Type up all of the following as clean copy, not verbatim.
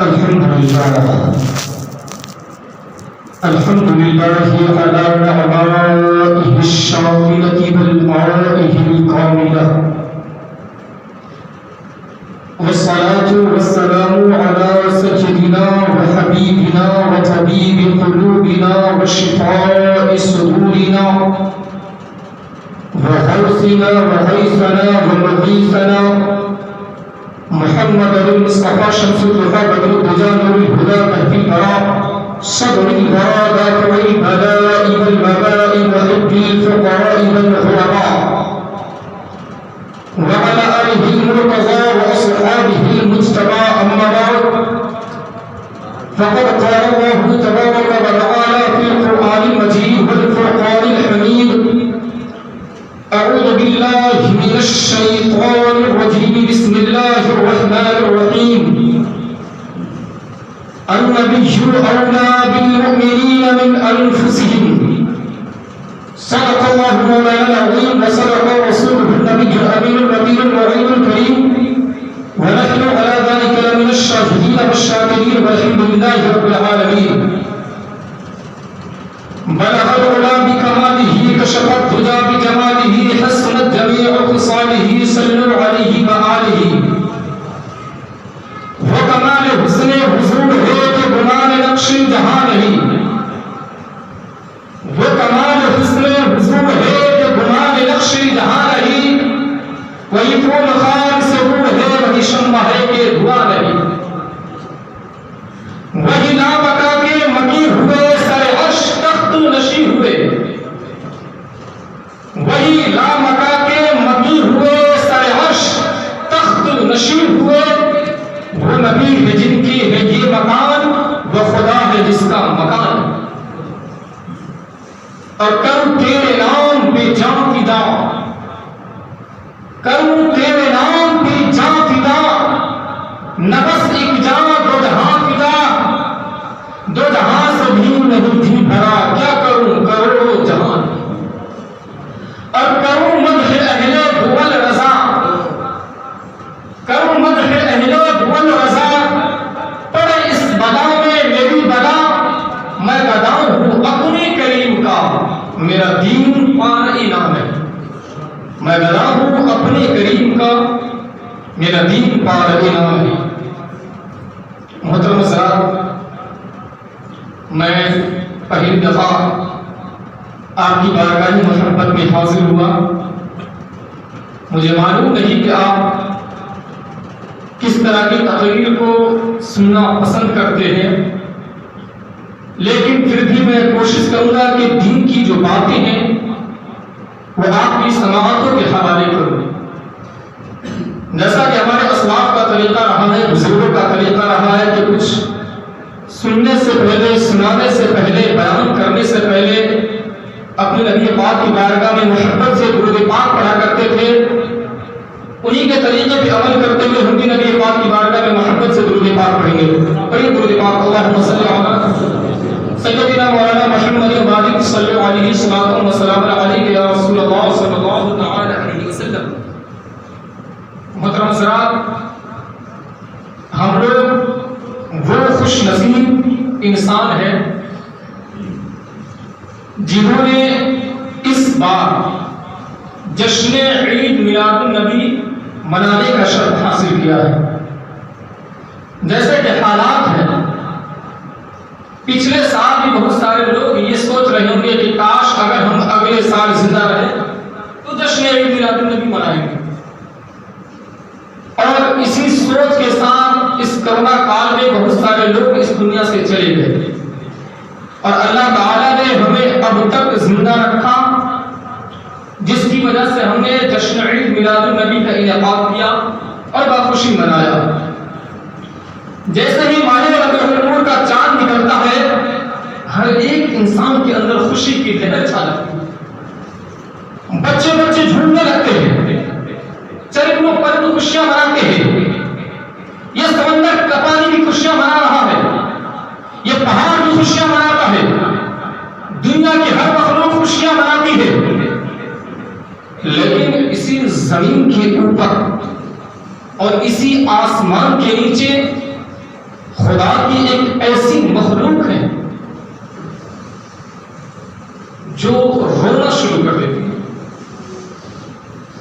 الحمد لله على نعمائه الشاملة والآلائه الكاملة، والصلاة والسلام على سيدنا وحبيبنا وطبيب قلوبنا وشفاء صدورنا وغوثنا وغيثنا ومغيثنا محمد المصطفى شمس الضحى بدر الدجى نور الهدى مهدي البراء صدر الورى دافع البلاء والوباء محب الفقراء والغرباء، وعلى آله المرتضى وأصحابه المجتبى. أما بعد، فقد قال الله تبارك وتعالى في القرآن المجيد والفرقان الحميد: أعوذ بالله من الشيطان الرجيم، بسم الله الرحمن الرحيم. النبي أولى بالمؤمنين من أنفسهم. صدق الله مولانا العظيم وصدق رسوله النبي الأمين النبي الوعيد الكريم، ونحن على ذلك لمن الشاهدين والشاكرين، والحمد لله رب العالمين. بلغ العلا بكماله، كشف الهدى بجماله، حسنت جميع خصاله، صلوا عليه وآله. وہ کمال حسن حضور ہے کہ گمان نقش جہاں نہیں، وہ کمال حسن حضور ہے کہ گمان نقش جہاں نہیں، وہی پھول خار سے روح ہے، وہی شمع ہے کہ دھواں نہیں، وہی لامکا کے مکی ہوئے، سر عرش تخت نشی ہوئے، وہی لامکا کے مکی ہوئے، سر عرش تخت نشی ہوئے. وہ نبی ہے جن کی ہے یہ مکان، وہ خدا ہے جس کا مکان. اور کروں تیرے نام پہ جاں فدا، کروں تیرے نام پہ جاں فدا، نہ بس ایک جاں دو جہاں فدا، دو جہاں سے بھی نہیں تھی بھرا، کیا کروں کروڑوں جہان. اور کروں مدح اہل دول رضا، کروں مدح اہل دول رضا، پڑے اس بلا میں میری بلا، میں گدا ہوں اپنے کریم کا، میرا دین پار انعام ہے. میں گدا ہوں اپنے کریم کا، میرا دین پار انعام ہے. محترم حضرات، میں پہلی دفعہ آپ کی بارگاہ محبت میں حاضر ہوا. مجھے معلوم نہیں کہ آپ کس طرح کی تقریر کو سننا پسند کرتے ہیں، لیکن پھر بھی میں کوشش کروں گا کہ دین کی جو باتیں ہیں وہ آپ کی سماعتوں کے حوالے کروں. جیسا کہ ہمارے اسلاف کا طریقہ رہا ہے، بزرگوں کا طریقہ رہا ہے کہ کچھ سننے سے پہلے، سنانے سے پہلے، بیان کرنے سے پہلے اپنے نبی پاک کی بارگاہ میں محبت سے درود پاک پڑھا کرتے تھے. انہی کے طریقے پہ عمل کرتے ہوئے ہم بھی نبی پاک کی بارگاہ میں محبت سے درود پاک پڑھیں گے. پڑھیں درود پاک. اللہم صلی علی سیدنا مولانا محمد وآلہ صلی علیہ وسلم علیہ یا رسول اللہ صلی اللہ علیہ وسلم. محترم حضرات، ہم لوگ وہ خوش نصیب انسان ہیں جنہوں نے اس بار جشن عید میلاد النبی منانے کا شرف حاصل کیا ہے. جیسے کہ حالات ہیں، پچھلے سال بھی بہت سارے لوگ یہ سوچ رہے ہوں گے کہ کاش اگر ہم اگلے سال زندہ رہے تو جشن عید میلاد النبی منائیں گے. اور اسی سوچ کے ساتھ اس کرونا کال میں بہت سارے لوگ اس دنیا سے چلے گئے، اور اللہ تعالیٰ نے ہمیں اب تک زندہ رکھا، جس کی وجہ سے ہم نے جشن عید میلاد النبی کا انعقاد کیا اور بخوشی منایا. جیسے ہی ماہ ربیع الاول کا چاند نکلتا ہے، ہر ایک انسان کے اندر خوشی کی لہر چھا جاتی ہے. بچے بچے جھومنے لگتے ہیں، چرخوں پر خوشیاں مناتے ہیں. یہ سمندر کا پانی بھی خوشیاں منا رہا ہے، یہ پہاڑ بھی خوشیاں مناتا ہے، دنیا کی ہر مخلوق خوشیاں مناتی ہے. لیکن اسی زمین کے اوپر اور اسی آسمان کے نیچے خدا کی ایک ایسی مخلوق ہے جو رونا شروع کر دیتی ہے.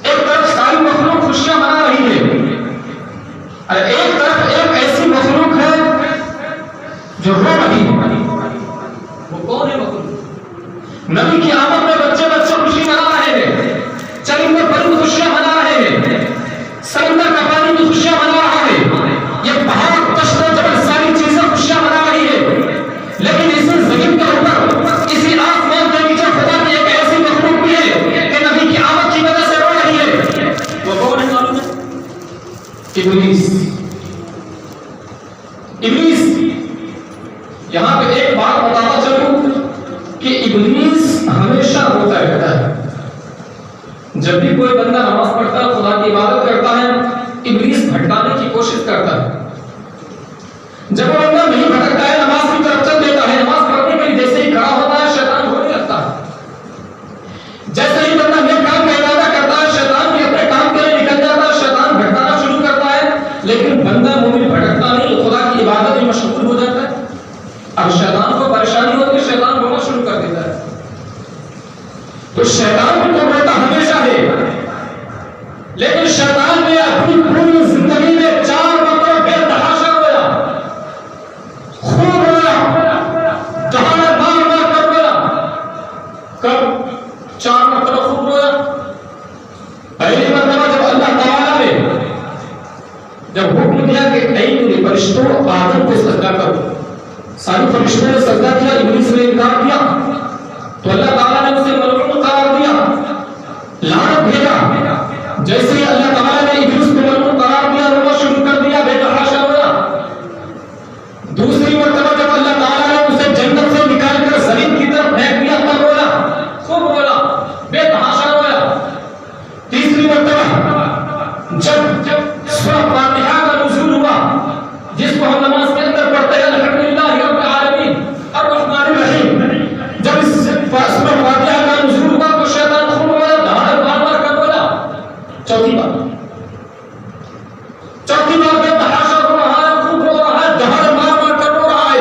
ایک طرف ساری مخلوق خوشیاں منا رہی ہے اور ایک طرف ایک ایسی مخلوق ہے جو رو رہی ہے. وہ کون ہے مخلوق؟ نبی کی آمد میں بچے بچے خوشی منا رہے ہیں، چرندے پرند خوشیاں منا رہے ہیں، سمندر کا پانی بھی خوشیاں منا رہا ہے، یہ پہاڑ دشت جبل ساری چیزیں خوشیاں منا رہی ہے. لیکن اسی زمین کے اوپر اسی آسمان کے نیچے خدا کی ایک ایسی مخلوق بھی ہے کہ نبی کی آمد کی وجہ سے رو رہی ہے. وہ کون ہے معلوم ہے؟ ابلیس. ابلیس. یہاں پہ ایک بات بتانا چاہوں کہ ابلیس ہمیشہ روتا رہتا ہے. جب بھی کوئی بندہ نماز پڑھتا ہے، خدا کی عبادت کرتا ہے، ابلیس بھٹکانے کی کوشش کرتا ہے. جب وہ بندہ نہیں بھٹکتا ہے، نماز کی طرف چل دیتا ہے، نماز پڑھنے کے لیے جیسے ہی کھڑا ہوتا ہے شیطان رونے لگتا ہے. جیسے ہی بندہ نیک کام کا ارادہ کرتا ہے، شیطان بھی اپنے کام کے لیے نکل جاتا ہے، شیطان بھٹکانا شروع کرتا ہے. لیکن بندہ مومن بھٹکتا نہیں، خدا کی عبادت میں مشغول ہو جاتا ہے. اب شیطان کو پریشانی ہوتی ہے، شیطان رونا شروع کر دیتا ہے. تو شیطان بھی تو روتا ہمیشہ ہے، لیکن شیطان نے اپنی پوری زندگی میں 4 مرتبہ بے تحاشا رویا، خوب رویا، دہانے مار مار کر رویا. کب 4 مرتبہ خوب رویا؟ پہلی مرتبہ جب اللہ تعالیٰ نے جب حکم دیا کہ نہیں فرشتوں آدم کو سجدہ کرو، ساری فرشتوں نے سجدہ کیا، ابلیس نے انکار کیا، تو اللہ تعالیٰ نے اسے ملعون قرار دیا، لعنت بھیجا. جیسے ہی اللہ تعالیٰ نے ابلیس کو ملعون قرار دیا، رونا شروع کر دیا، بے تحاشا رویا. دوسری مرتبہ جب اللہ تعالیٰ نے اسے جنت سے نکال کر زمین کی طرف پھینک دیا، تب رویا، خوب رویا، بے تحاشا رویا. تیسری مرتبہ جب سورہ فاتحہ کا نزول ہوا، جس کو ہم نماز کے اندر پڑھتے ہیں الحمدللہ رب العالمین الرحمن الرحیم، جب اس سورہ فاتحہ کا نزول ہوا تو شیطان خوب رویا، دہاڑے مار مار کر رویا. چوتھی بار بے تحاشا رو رہا ہے، خوب رو رہا ہے، دہاڑے مار مار کر رو رہا ہے.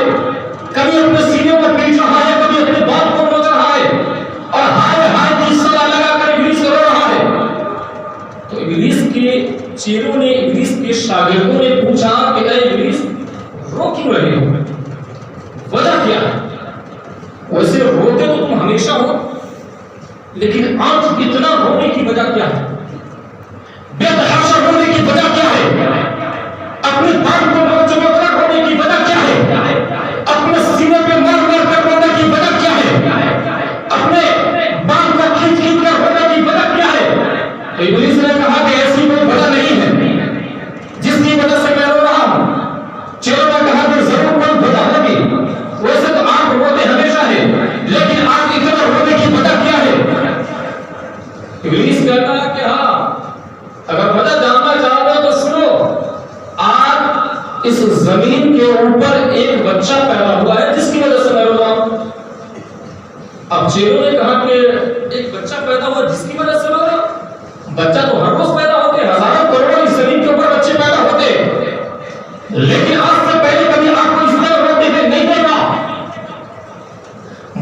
کبھی اپنے سینے پر پیٹ رہا ہے، کبھی اپنے بال کو نوچ رہا ہے، اور ہائے ہائے کی صدا لگا کر ابلیس رو رہا ہے. تو ابلیس کے چیلوں نے، ابلیس کے شاگردوں نے پوچھا کہ اے ابلیس، رو کیوں رہے ہو؟ وجہ کیا ہے؟ ویسے روتے تو تم ہمیشہ ہو، لیکن آج اتنا رونے کی وجہ کیا ہے؟ بے تحاشا رونے کی وجہ کیا ہے؟ اپنے بال کو نوچ نوچ کر رونے کی وجہ کیا ہے؟ اپنے سینے پہ مار مار کر رونے کی وجہ کیا ہے؟ اپنے بال کو کھینچ کھینچ کر رونے کی وجہ کیا ہے؟ تو ابلیس نے کہا کہ ایسی کوئی وجہ نہیں ہے جس کی وجہ سے میں رو رہا ہوں. چیلوں نے کہا کہ ضرور کوئی وجہ ہوگی، ویسے تو آپ روتے ہمیشہ ہے، لیکن آپ اتنا رونے کی وجہ کیا ہے؟ ابلیس کہتا ہے کہ ہاں، اگر وجہ جاننا چاہو گے تو سنو. آج اس زمین کے اوپر ایک بچہ پیدا ہوا ہے جس کی وجہ سے میں رو رہا ہوں. اب چیلوں نے کہا کہ ایک بچہ پیدا ہوا جس کی وجہ سے رو رہا. بچہ تو ہر روز پیدا ہوتے، ہزاروں کروڑوں اس زمین کے اوپر بچے پیدا ہوتے، لیکن آج سے پہلے کبھی آپ کو اس طرح روتے ہوئے نہیں دیکھا.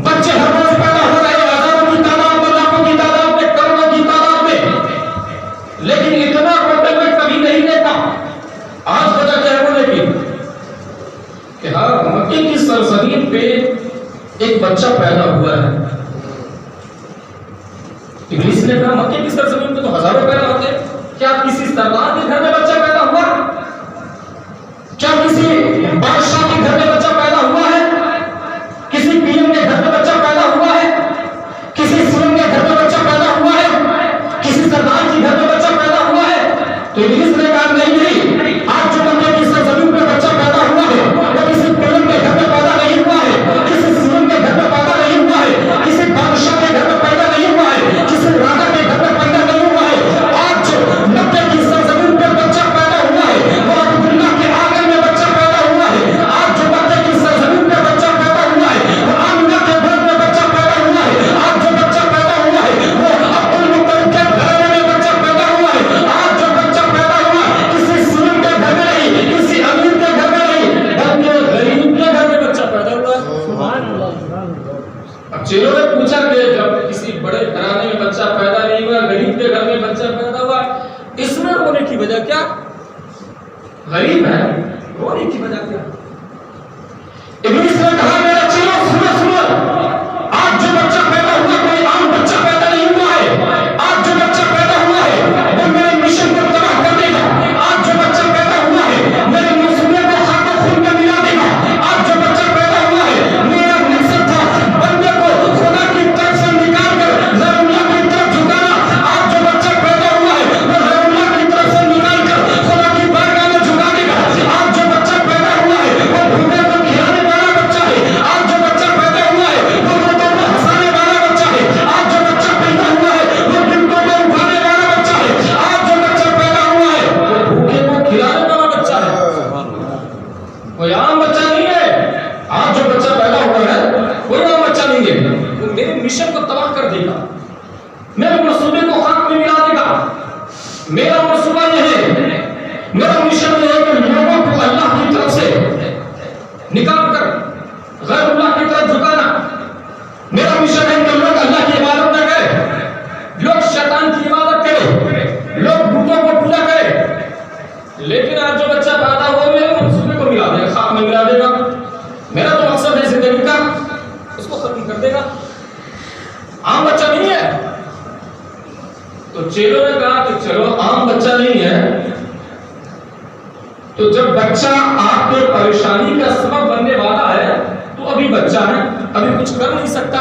بچے ہر روز پیدا ہو رہے ہیں، ہزاروں کی تعداد میں، لاکھوں کی تعداد میں، کروڑوں کی تعداد میں، لیکن اتنا روتے ہوئے کبھی نہیں دیکھا. آج وجہ کیا ہے رونے کی؟ کہ ہاں، مکے کی سرزمین پہ ایک بچہ پیدا ہوا ہے. ابلیس نے کہا مکے کی سرزمین پہ تو ہزاروں پیدا ہوتے، کیا کسی سردار کے گھر میں بچہ پیدا ہوا؟ کیا کسی بادشاہ کے گھر میں بچہ پیدا ہوا ہے؟ کسی پی ایم کے گھر میں بچہ پیدا ہوا ہے؟ کسی سی ایم کے گھر میں بچہ پیدا ہوا ہے؟ کسی سردار کے گھر میں بچہ پیدا ہوا ہے؟ تو ابلیس نے کہا نہیں، آج جو مکے کی سرزمین پہ بچہ پیدا ہوا ہے وہ کسی پی ایم کے گھر میں پیدا نہیں ہوا ہے، کسی سی ایم کے گھر میں پیدا نہیں ہوا ہے، کسی بادشاہ کے گھر میں پیدا نہیں ہوا ہے، کسی راجا کے گھر میں پیدا نہیں ہوا ہے. آج مکے کی سرزمین پر بچہ غریب ہے، رونے کی وجہ کیا؟ ابلیس نے کہا میرے چیلوں سنو سنو، آج جو بچہ پیدا ہوا کوئی عام بچہ پیدا نہیں ہوا ہے، آج جو بچہ پیدا ہوا ہے وہ میرے مشن کو تباہ کر دے گا، آج جو بچہ پیدا ہوا ہے میرے منصوبے کو خاک و خون میں ملا دے گا، آج جو بچہ پیدا ہوا ہے میرا مقصد تھا بندے کو خدا کی طرف سے نکال کر غیر اللہ کی طرف جھکانا، آج جو بچہ پیدا ہوا ہے وہ غیر اللہ کی طرف سے نکال کر خدا کی بارگاہ میں جھکا دے گا، آج جو بچہ پیدا ہوا ہے وہ بھوکے کو کھلانے والا بچہ ہے، آج جو بچہ پیدا ہوا ہے وہ روتوں کو ہنسانے والا بچہ ہے، آج جو بچہ پیدا ہوا ہے وہ گنگوں کو اٹھانے والا بچہ ہے، آج جو بچہ پیدا ہوا ہے وہ بھوکے کو کھلانے والا بچہ ہے، کوئی عام بچہ نہیں ہے، آج جو بچہ پیدا ہوا ہے کوئی عام بچہ نہیں ہے، وہ میرے مشن کو تباہ کر دے گا، میرے منصوبے کو خاک میں ملا دے گا، میرا منصوبہ یہ ہے، میرا مشن یہ ہے کہ لوگوں کو اللہ کی طرف سے نکال کر غیر اللہ کی طرف جھکانا، میرا مشن ہے کہ لوگ اللہ کی عبادت نہ کریں، لوگ شیطان کی عبادت کریں، لوگ بتوں کو پوجا کریں، لیکن آج جو بچہ پیدا ہوا میرے منصوبے کو ملا دے گا، خاک میں ملا دے گا، میرا جو مقصد ہے زندگی کا اس کو ختم کر دے گا، عام بچہ نہیں ہے۔ تو چیلوں نے کہا کہ چلو عام بچہ نہیں ہے تو جب بچہ آپ کے پریشانی کا سبب بننے والا ہے تو ابھی بچہ ہے، ابھی کچھ کر نہیں سکتا،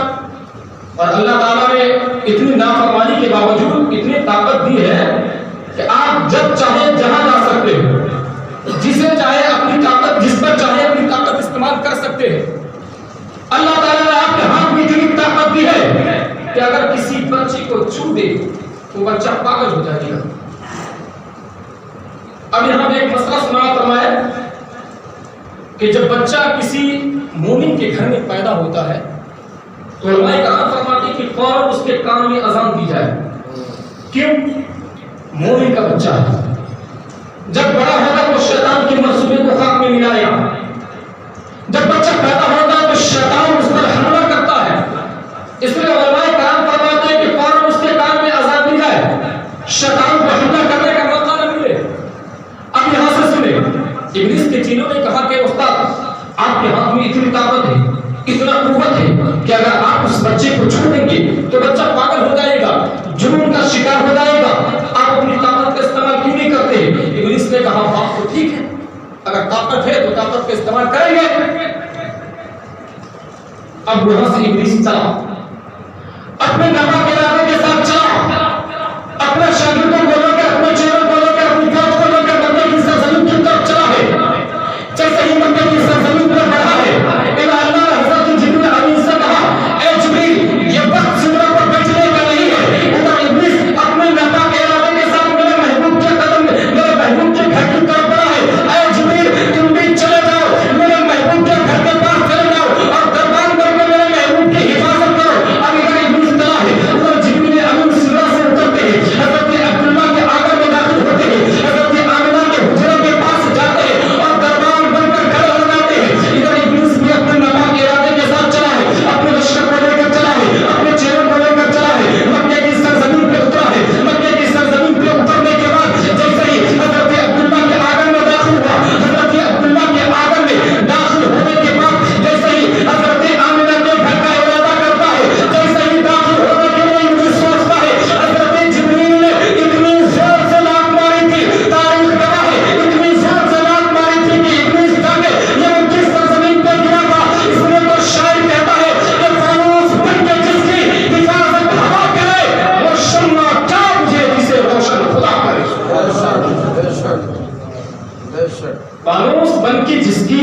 اور اللہ تعالیٰ نے اتنی نافرمانی کے باوجود اتنی طاقت دی ہے کہ آپ جب چاہے جہاں جا سکتے ہو، جسے چاہے اپنی طاقت، جس پر چاہے اپنی طاقت استعمال کر سکتے ہیں۔ اللہ تعالیٰ نے آپ کے ہاتھ میں اتنی طاقت دی ہے کہ اگر کسی بچے کو چھو دے تو بچہ پاگل ہو جائے گا۔ اب یہاں پہ ایک مسئلہ سنا فرمایا کہ جب بچہ کسی مومن کے گھر میں پیدا ہوتا ہے تو علماء کرام فرماتے ہیں کہ فوراً اس کے کان میں اذان دی جائے، کیوں؟ مومن کا بچہ ہے، جب بڑا ہوگا تو شیطان کے منصوبے کو خاک میں ملائے گا، جب بچہ پیدا ہوتا ہے تو شیطان اس پر حملہ کرتا ہے، اس لیے علماء کرام فرماتے ہیں کہ فوراً اس کے کان میں اذان دی جائے، شیطان کو حملہ کرنے کا موقع نہ ملے۔ اب یہاں سے سنیں، ابلیس کے چیلوں نے کہا کہ استاد آپ کے ہاتھ میں اتنی طاقت ہے، اتنا قوت ہے کہ اگر آپ اس بچے کو چھوڑ دیں گے تو بچہ پاگل ہو جائے گا، جنون کا شکار ہو جائے گا، آپ اپنی طاقت کا استعمال کیوں نہیں کرتے؟ ابلیس نے کہا بات تو ٹھیک ہے، اگر طاقت ہے تو طاقت کا استعمال کریں گے۔ اب وہاں سے ابلیس چلا، اپنے نفع کے ارادے کے ساتھ چلا، اپنے شاگردوں کو لے کر، اپنے چیلوں کو لے کر، اپنی فوج کو لے کر مکے کی سرزمین کی طرف چلا ہے۔ جیسے ہی مکے کی سرزمین پر بڑھا ہے، اللہ نے حضرت جبریل امین سے کہا اے جبریل یہ وقت سدرہ پر بیٹھنے کا نہیں ہے، ادھر ابلیس اپنے نفع کے ارادے کے ساتھ میرے محبوب کے قدم، میرے محبوب کے گھر کی طرف بڑھا ہے۔ اے جبریل تم بھی چلے جاؤ، میرے محبوب کے گھر کے پاس چلے جاؤ اور دربان کر کے میرے محبوب کی حفاظت کرو۔ اب ادھر ابلیس چلا ہے، ادھر جبریل امین سدرہ سے اترتے ہیں، حضرت عبداللہ کے آگے میں داخل ہوتے ہیں، حضرت آمنہ کے حجرے کے پاس جاتے ہیں اور دربان بن کر کھڑے ہو جاتے ہیں۔ ادھر ابلیس بھی اپنے نفع کے ارادے کے ساتھ چلا ہے، اپنے لشکر کو لے کر چلا ہے، اپنے چیلوں کو لے کر چلا ہے، مکے کی سرزمین پہ اترا ہے۔ مکے کی سرزمین پہ اترنے کے بعد جیسے ہی حضرت عبداللہ کے آنگن میں داخل ہوا، حضرت عبداللہ کے آنگن میں داخل ہونے کے بعد جیسے ہی حضرت آمنہ کے گھر کا ارادہ کرتا ہے، جیسے ہی داخل ہونے کے لیے ابلیس سوچتا ہے، حضرت جبریل نے اتنی زور سے لات ماری تھی، تاریخ گواہ ہے، اتنی زور سے لات ماری تھی کہ ابلیس جانے یہ ان کی سرزمین پہ گرا تھا۔ اس لیے تو شاعر کہتا ہے کہ فانوس بن کے جس کی حفاظت ہوا کرے وہ شمع کیا بجھے جسے روشن خدا کرے۔ فانوس بن کے جس کی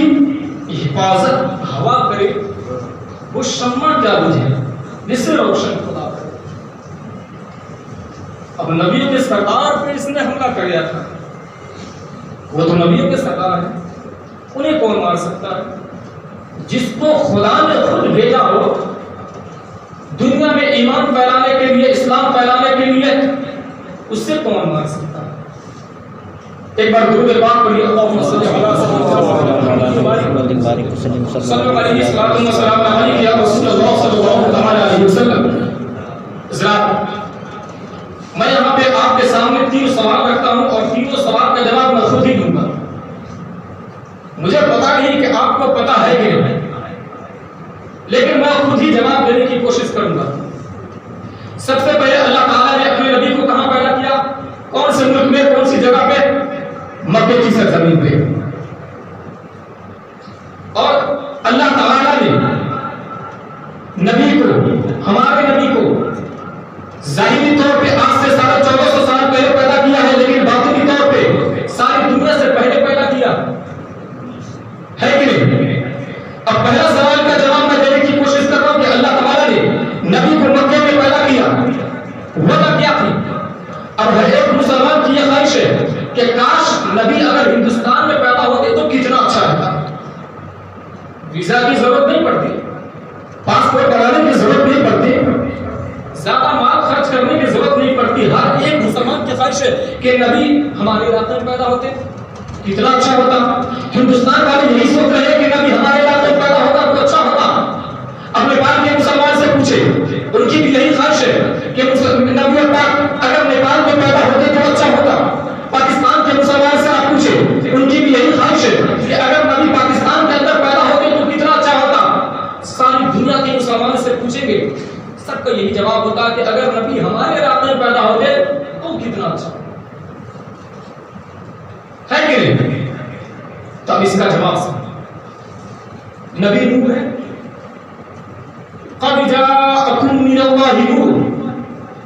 حفاظت ہوا کرے وہ شمع کیا بجھے جسے روشن خدا کرے۔ اب نبیوں کے سردار پہ اس نے حملہ کر دیا تھا، وہ تو نبیوں کے سردار ہیں، انہیں کون مار سکتا ہے؟ جس کو خدا نے خود بھیجا ہو دنیا میں ایمان پھیلانے کے لیے، اسلام پھیلانے کے لیے، اس سے کون مار سکتا ہے؟ ایک بار درود پاک پڑھیے، اللہم صلی علی وسلم۔ ذرا میں یہاں پہ آپ کے سامنے 3 سوال رکھتا ہوں اور تینوں سوال کا جواب میں خود ہی دوں گا، پتا ہے کہ نہیں، لیکن میں خود ہی جواب دینے کی کوشش کروں گا۔ سب سے پہلے اللہ تعالیٰ نے اپنے نبی کو کہاں پیدا کیا؟ کون سے ملک میں، کون سی جگہ پہ؟ مکے کی سرزمین پہ۔ اور اللہ تعالیٰ نے نبی کو، ہمارے نبی کو ظاہری طور پہ آج سے 1450 سال پہلے پیدا کیا ہے، لیکن باطنی طور پہ ساری دنیا سے پہلے پیدا کیا ہے کہ نہیں؟ اب پہلا سوال کا جواب میں دینے کی کوشش کر رہا ہوں کہ اللہ تعالیٰ نے نبی کو مکے میں پیدا کیا، وجہ کیا تھی؟ اب ہر ایک مسلمان کی یہ خواہش ہے کہ کاش نبی اگر ہندوستان میں پیدا ہوتے تو کتنا اچھا رہتا۔ ویزا کی ضرورت نہیں پڑتی، پاسپورٹ بنانے کی ضرورت نہیں پڑتی، زیادہ مال خرچ کرنے کی ضرورت نہیں پڑتی۔ ہر ایک مسلمان کی خواہش ہے کہ نبی ہمارے علاقے میں پیدا ہوتے، کتنا اچھا ہوتا۔ ہندوستان والے یہی سوچ رہے ہیں کہ نبی ہمارے علاقے میں پیدا ہوتا تو اچھا ہوتا۔ اپنے پاک کے مسلمان سے پوچھے، ان کی بھی یہی خواہش ہے کہ نبی پاک اگر نیپال میں پیدا ہوتے تو اچھا ہوتا۔ پاکستان کے مسلمان سے آپ پوچھے، ان کی بھی یہی خواہش ہے کہ اگر نبی پاکستان کے اندر پیدا ہوتے تو کتنا اچھا ہوتا۔ ساری دنیا کے مسلمان سے پوچھیں گے، سب کا یہی جواب ہوتا کہ اگر نبی ہمارے علاقے میں پیدا ہوتے تو کتنا اچھا ہے کہ نہیں؟ تو اب اس کا جواب سن، نبی نور ہے، قد جاءکم من اللہ نور،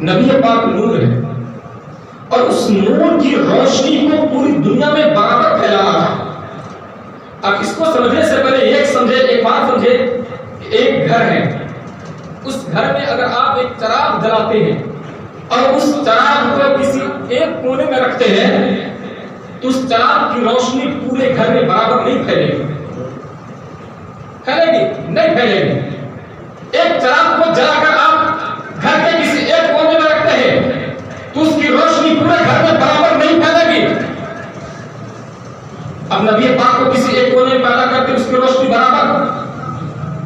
نبی پاک نور ہے، اور اس نور کی روشنی کو پوری دنیا میں برابر پھیلانا تھا۔ اب اس کو سمجھنے سے پہلے ایک بات سمجھے، ایک گھر ہے، اس گھر میں اگر آپ ایک چراغ جلاتے ہیں اور اس چراغ کو کسی ایک کونے میں رکھتے ہیں تو اس چراغ کی روشنی پورے گھر میں برابر نہیں پھیلے گی، پھیلے گی نہیں پھیلے گی۔ ایک چراغ کو جلا کر آپ گھر کے کسی ایک کونے میں رکھتے ہیں تو اس کی روشنی پورے گھر میں برابر نہیں پھیلے گی۔ اب نبی پاک کو کسی ایک کونے میں پیدا کرتے اس کی روشنی برابر۔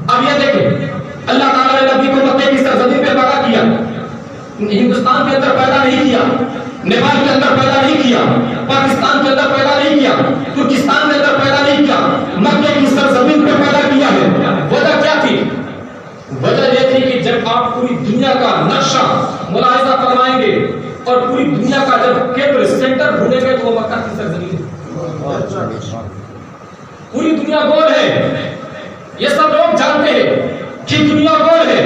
اب یہ دیکھیں، اللہ تعالیٰ نے نبی کو مکے کی سرزمین پہ پیدا کیا، ہندوستان کے اندر پیدا نہیں کیا، نیپال کے اندر پیدا نہیں کیا، پاکستان کے اندر پیدا نہیں کیا، ترکستان کے اندر پیدا نہیں کیا، مکے کی سرزمین پہ پیدا کیا ہے۔ وجہ کیا تھی؟ وجہ یہ تھی کہ جب آپ پوری دنیا کا نقشہ ملاحظہ فرمائیں گے اور پوری دنیا کا جب کیندر سینٹر ڈھونڈیں گے تو وہ مکہ کی سرزمین ہے۔ پوری دنیا گول ہے، یہ سب لوگ جانتے ہیں کہ دنیا گول ہے،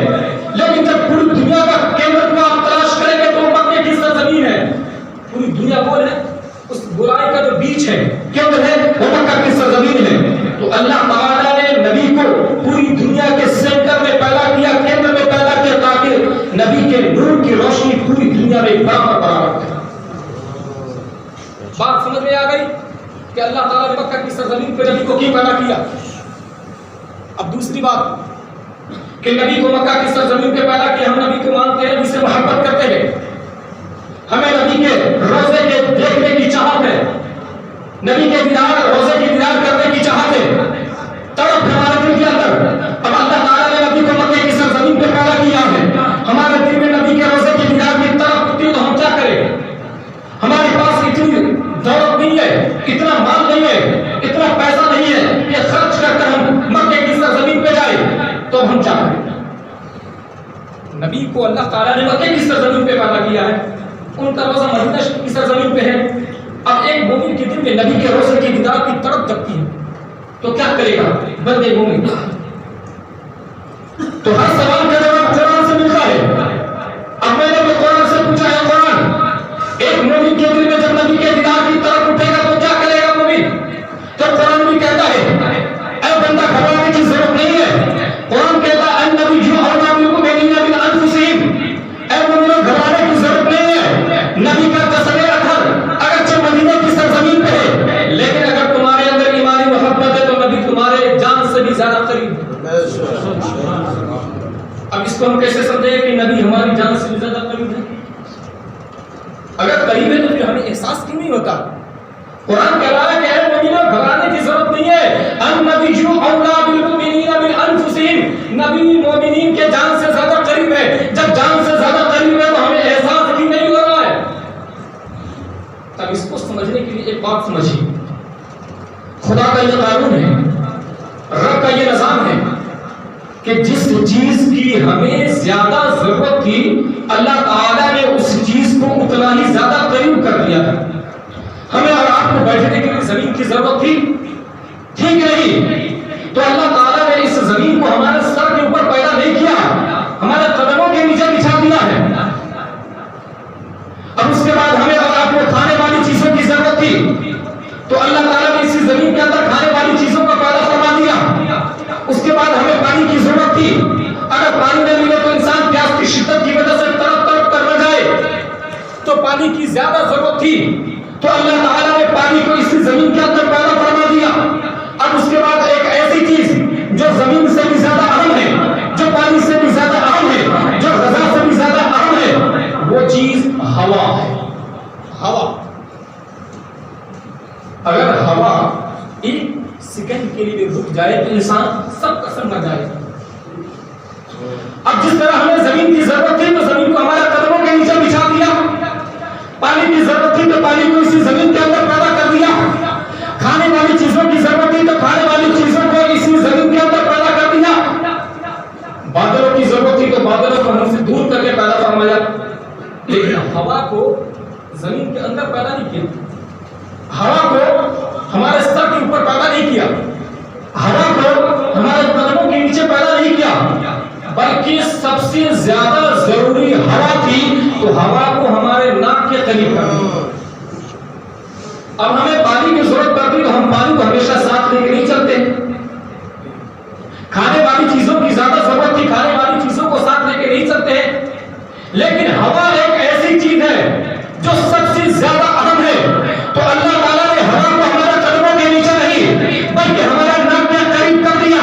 لیکن جب پوری دنیا کا کیندر کو آپ تلاش کریں گے تو مکے کی سرزمین ہے۔ پوری دنیا گول ہے، اس گولائی کا جو بیچ ہے، کیندر ہے، وہ مکہ کی سرزمین ہے۔ تو اللہ تعالیٰ نے نبی کو پوری دنیا کے سینٹر میں پیدا کیا، کیندر میں پیدا کیا، تاکہ نبی کے نور کی روشنی پوری دنیا میں برابر برابر ہے۔ بات سمجھ میں آ گئی کہ اللہ تعالیٰ نے مکہ کی سرزمین پہ نبی کو کیوں پیدا کیا؟ اب دوسری بات کہ نبی کو مکہ کی سرزمین پہ پیدا کیا، ہم نبی کو مانتے ہیں، نبی سے محبت کرتے ہیں، ہمیں نبی کے روزے کے دیکھنے کی چاہت ہے، نبی کے دیدار، روزے کی دیدار کرنے کی چاہت ہے، تڑپ ہمارے دل کے اندر۔ اب اللہ تعالیٰ نے نبی کو مکے کی سرزمین پہ پیدا کیا ہے، ہمارے دل میں نبی کے روزے کی دیدار کی طرف ہوتی تو ہم کیا کریں؟ ہمارے پاس اتنی دولت نہیں ہے، اتنا مال نہیں ہے، اتنا پیسہ نہیں ہے کہ خرچ کر کر ہم مکے کی سرزمین پہ جائیں، تو ہم کیا کریں؟ نبی کو اللہ تعالیٰ نے مکے کی سرزمین پہ پیدا کیا ہے، ان کا روزہ مدینہ کی سرزمین پہ ہے۔ اب ایک مومن کے دل میں نبی کے روزے کی دیدار کی طرف جگتی ہے تو کیا کرے گا بندے مومن؟ تو ہر سوال کا جواب قرآن سے ملتا ہے۔ اب میں نے قرآن سے پوچھا ہے، قرآن ایک مومن کے دل میں جب نبی کے دیدار کی طرف اٹھے گا تو کیا کرے گا مومن؟ تو قرآن بھی کہتا ہے اے بندہ گھبرانے کی ضرورت نہیں ہے۔ قرآن کہتا ہے النبی اولى بالمؤمنین من انفسہم، اے مومنوں گھبرانے کی ضرورت نہیں ہے۔ نبی کا تسلی رکھر اگرچہ مدینے کی سرزمین پہ ہے، لیکن اگر تمہارے اندر ایمانی محبت ہے تو نبی تمہارے جان سے بھی زیادہ قریب ہے۔ اب اس کو ہم کیسے سمجھیں کہ نبی ہماری جان سے بھی زیادہ قریب ہے؟ اگر قریب ہے تو پھر ہمیں احساس کیوں نہیں ہوتا؟ قرآن کہہ رہا ہے کہ اے مومنوں گھبرانے کی ضرورت نہیں ہے، النبی اولیٰ بالمؤمنین من انفسہم، نبی مومنین کے جان سے زیادہ قریب ہے۔ جب جان سے زیادہ قریب ہے تو ہمیں احساس بھی نہیں ہو رہا ہے۔ تب اس کو سمجھنے کے لیے ایک بات سمجھیے، خدا کا یہ قانون ہے، رب کا یہ نظام ہے کہ جس چیز کی ہمیں زیادہ ضرورت تھی اللہ تعالیٰ نے اس چیز کو اتنا ہی زیادہ قریب کر دیا ہے. ہمیں اور آپ کو بیٹھنے کے لیے زمین کی ضرورت تھی کہ نہیں؟ تو اللہ تعالیٰ نے اس زمین کو ہمارے سر کے اوپر پیدا نہیں کیا، ہمارے قدموں کے نیچے بچھا دیا ہے. اب اس کے بعد ہمیں اور آپ کو کھانے والی چیزوں کی ضرورت تھی تو اللہ تعالیٰ نے اسی زمین کے اندر کھانے والی چیزوں کا پیدا فرما دیا. اس کے بعد ہمیں پانی کی ضرورت تھی، اگر پانی نہ ملے تو انسان پیاس کی شدت کی وجہ سے تڑپ تڑپ کر مر جائے، تو پانی کی زیادہ ضرورت تھی تو اللہ تعالیٰ نے پانی کو اسی زمین کے اندر پیدا فرما دیا. اب اس کے بعد ایک ایسی چیز جو زمین سے بھی زیادہ اہم ہے، جو پانی سے بھی زیادہ اہم ہے، جو غذا سے بھی زیادہ اہم ہے، وہ چیز ہوا ہے. ہوا، اگر ہوا ایک سیکنڈ کے لیے رک جائے تو انسان سب کا سب مر جائے. اب جس طرح ہمیں زمین کی ضرورت تھی تو زمین کو ہمارے قدموں کے نیچے بچھا دیا، پانی کی ضرورت تھی تو پانی کو اسی زمین کے اندر پیدا کر دیا، کھانے والی چیزوں کی ضرورت تھی تو کھانے والی چیزوں کو اسی زمین کے اندر پیدا کر دیا، بادلوں کی ضرورت تھی تو بادلوں کو ہم سے دور کر کے پیدا فرمایا. لیکن ہوا کو زمین کے اندر پیدا نہیں کیا، ہوا کو ہمارے سر کے اوپر پیدا نہیں کیا، ہوا کو ہمارے قدموں کے نیچے پیدا نہیں کیا، بلکہ سب سے زیادہ ضروری ہوا تھی تو ہوا کو ہمارے ناک کے قریب کر دیا. اب ہمیں پانی کی ضرورت پڑتی تو ہم پانی کو ہمیشہ ساتھ لے کے نہیں چلتے. کھانے والی چیزوں کی زیادہ ضرورت تھی، کھانے والی چیزوں کو ساتھ لے کے نہیں چلتے. لیکن ہوا ایک ایسی چیز ہے جو سب سے زیادہ اہم ہے تو اللہ تعالیٰ نے ہوا کو ہمارے قدموں کے نیچے نہیں بلکہ ہمارے ناک کے قریب کر دیا.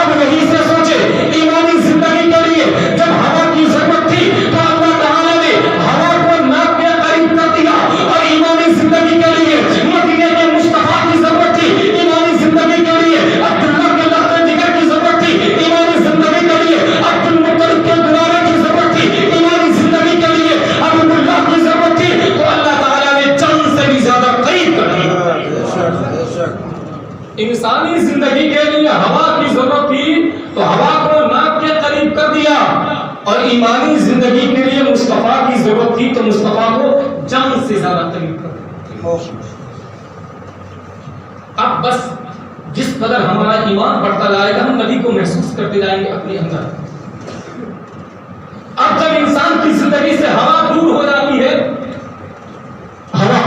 اب یہیں سے سوچے ایمانی زندگی کے لیے جب ہوا کی ضرورت تھی تو اللہ تعالیٰ نے ہوا کو ناک کے قریب کر دیا، اور ایمانی زندگی کے لیے مدینے کے مصطفیٰ کی ضرورت تھی، ایمانی زندگی کے لیے عبداللہ کے لخت جگر کی ضرورت تھی، ایمانی زندگی کے لیے عبد المطلب کے دلارے کی ضرورت تھی، ایمانی زندگی کے لیے حبیب اللہ کی ضرورت تھی، تو اللہ تعالیٰ نے چاند سے بھی زیادہ قریب کر دیا. انسانی زندگی کے لیے ہوا کی ضرورت تھی تو ہوا کو ناک کے قریب کر دیا، اور ایمانی زندگی کے لیے مصطفیٰ کی ضرورت تھی تو مصطفیٰ کو جان سے زیادہ قریب کر دیا. اب بس جس قدر ہمارا ایمان بڑھتا جائے گا ہم نبی کو محسوس کرتے جائیں گے اپنے اندر. اب جب انسان کی زندگی سے ہوا دور ہو جاتی ہے، ہوا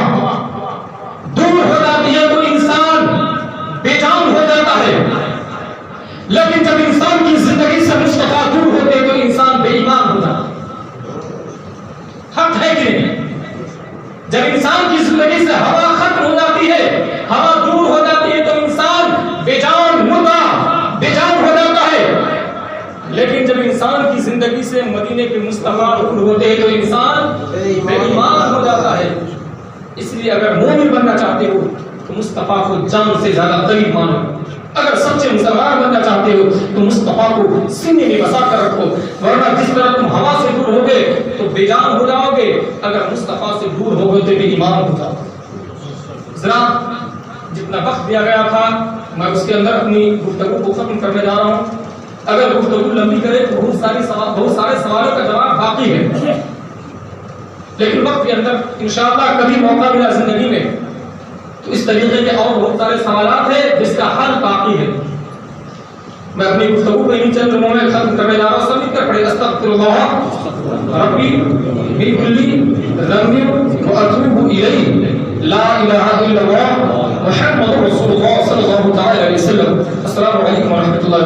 دور ہو جاتی ہے تو انسان بے جان ہو جاتا ہے. لیکن جب انسان کی زندگی سے مصطفیٰ دور ہوتے تو انسان بے ایمان ہو جاتا. حق ہے کہ نہیں؟ جب انسان کی زندگی سے ہوا ختم ہو جاتی ہے، ہوا دور ہو جاتی ہے تو انسان بے جان مردہ بے جان ہو جاتا ہے. لیکن جب انسان کی زندگی سے مدینے کے مصطفیٰ دور ہوتے ہیں تو انسان بے ایمان ہو جاتا ہے. اس لیے اگر مومن بننا چاہتے ہو تو مصطفیٰ کو جان سے زیادہ قریب مانو. اگر سچے مسلمان بننا چاہتے ہو تو مصطفیٰ کو سینے میں بسا کر رکھو، ورنہ جس طرح تم ہوا سے دور ہوگے تو بے جان ہو جاؤ گے، اگر مصطفیٰ سے دور ہوگے تو بے ایمان ہو جاؤ گے. ذرا جتنا وقت دیا گیا تھا میں اس کے اندر اپنی گفتگو کو ختم کرنے جا رہا ہوں. اگر گفتگو لمبی کرے تو بہت سارے سوالوں کا جواب باقی ہے، لیکن وقت کے اندر انشاءاللہ کبھی موقع ملا زندگی میں تو اس طریقے کے اور بہت سارے سوالات ہیں جس کا حل باقی ہے. میں اپنی گفتگو کو انہی چند لمحوں میں ختم کرنے جا رہا ہوں. سب مل کر پڑھیں استغفر اللہ ربی من کل ذنب واتوب الیہ لا الہ الا اللہ محمد رسول اللہ صلی اللہ علیہ وسلم. السلام علیکم ورحمۃ اللہ.